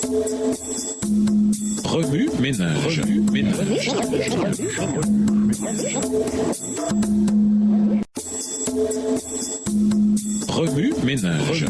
Remue ménage. Remue ménage.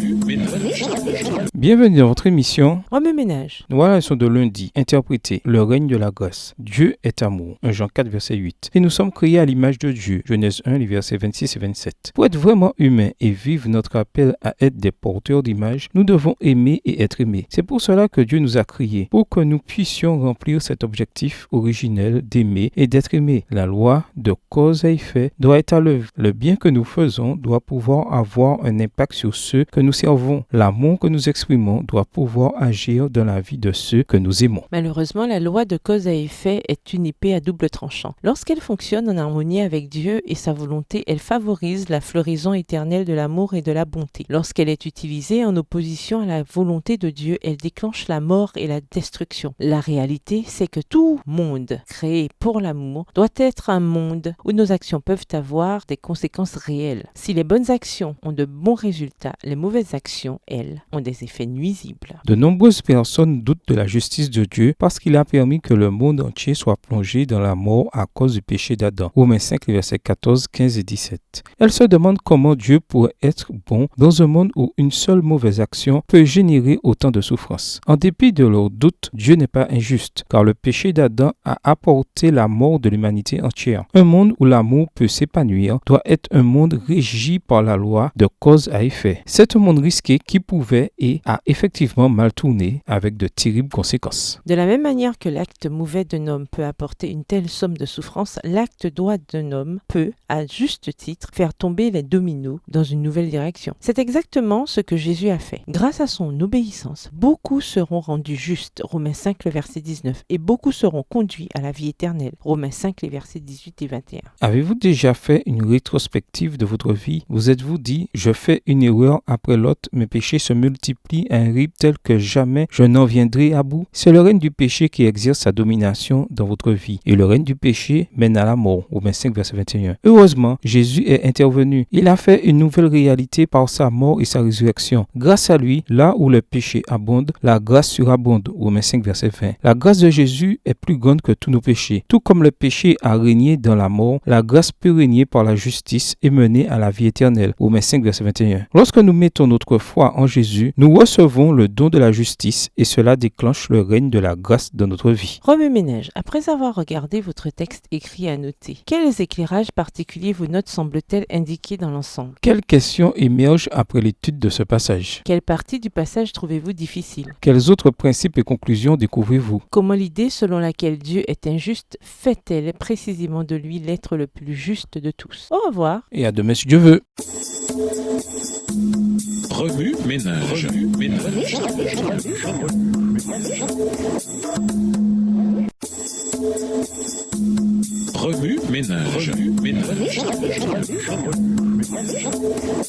Bienvenue dans votre émission Remue ménage. Voilà la leçon de lundi, interprétée, le règne de la grâce. Dieu est amour, 1 Jean 4, verset 8. Et nous sommes créés à l'image de Dieu, Genèse 1, les versets 26 et 27. Pour être vraiment humain et vivre notre appel à être des porteurs d'image, nous devons aimer et être aimés. C'est pour cela que Dieu nous a créés, pour que nous puissions remplir cet objectif originel d'aimer et d'être aimés. La loi de cause et effet doit être à l'œuvre. Le bien que nous faisons doit pouvoir avoir un impact sur ceux que nous servons. L'amour que nous exprimons doit pouvoir agir dans la vie de ceux que nous aimons. Malheureusement, la loi de cause à effet est une épée à double tranchant. Lorsqu'elle fonctionne en harmonie avec Dieu et sa volonté, elle favorise la floraison éternelle de l'amour et de la bonté. Lorsqu'elle est utilisée en opposition à la volonté de Dieu, elle déclenche la mort et la destruction. La réalité, c'est que tout monde créé pour l'amour doit être un monde où nos actions peuvent avoir des conséquences réelles. Si les bonnes actions ont de bons résultats, les mauvaises actions, elles, ont des effets nuisibles. De nombreuses personnes doutent de la justice de Dieu parce qu'il a permis que le monde entier soit plongé dans la mort à cause du péché d'Adam. Romains 5, versets 14, 15 et 17. Elles se demandent comment Dieu pourrait être bon dans un monde où une seule mauvaise action peut générer autant de souffrance. En dépit de leurs doutes, Dieu n'est pas injuste, car le péché d'Adam a apporté la mort de l'humanité entière. Un monde où l'amour peut s'épanouir doit être un monde régi par la loi de cause à effet. C'est un monde risqué qui pouvait et a effectivement mal tourné avec de terribles conséquences. De la même manière que l'acte mauvais d'un homme peut apporter une telle somme de souffrance, l'acte droit d'un homme peut, à juste titre, faire tomber les dominos dans une nouvelle direction. C'est exactement ce que Jésus a fait. Grâce à son obéissance, beaucoup seront rendus justes, Romains 5, le verset 19, et beaucoup seront conduits à la vie éternelle, Romains 5, les versets 18 et 21. Avez-vous déjà fait une rétrospective de votre vie? Vous êtes-vous dit, je fais une erreur après l'autre, mes péchés se multiplient à un rythme tel que jamais je n'en viendrai à bout? C'est le règne du péché qui exerce sa domination dans votre vie. Et le règne du péché mène à la mort, Romains 5, verset 21. Heureusement, Jésus est intervenu. Il a fait une nouvelle réalité par sa mort et sa résurrection. Grâce à lui, là où le péché abonde, la grâce surabonde, Romains 5, verset 20. La grâce de Jésus est plus grande que tous nos péchés. Tout comme le péché a régné dans la mort, la grâce peut régner par la justice et mener à la vie éternelle, Romains 5, verset 21. Lorsque nous mettons notre foi en Jésus, nous recevons le don de la justice et cela déclenche le règne de la grâce dans notre vie. Remue ménage. Après avoir regardé votre texte écrit à noter, quels éclairages particuliers vos notes semblent-elles indiquer dans l'ensemble? Quelles questions émergent après l'étude de ce passage? Quelle partie du passage trouvez-vous difficile? Quels autres principes et conclusions découvrez-vous? Comment l'idée selon laquelle Dieu est injuste fait-elle précisément de lui l'être le plus juste de tous? Au revoir. Et à demain si Dieu veut. Remue ménage. Remue ménage.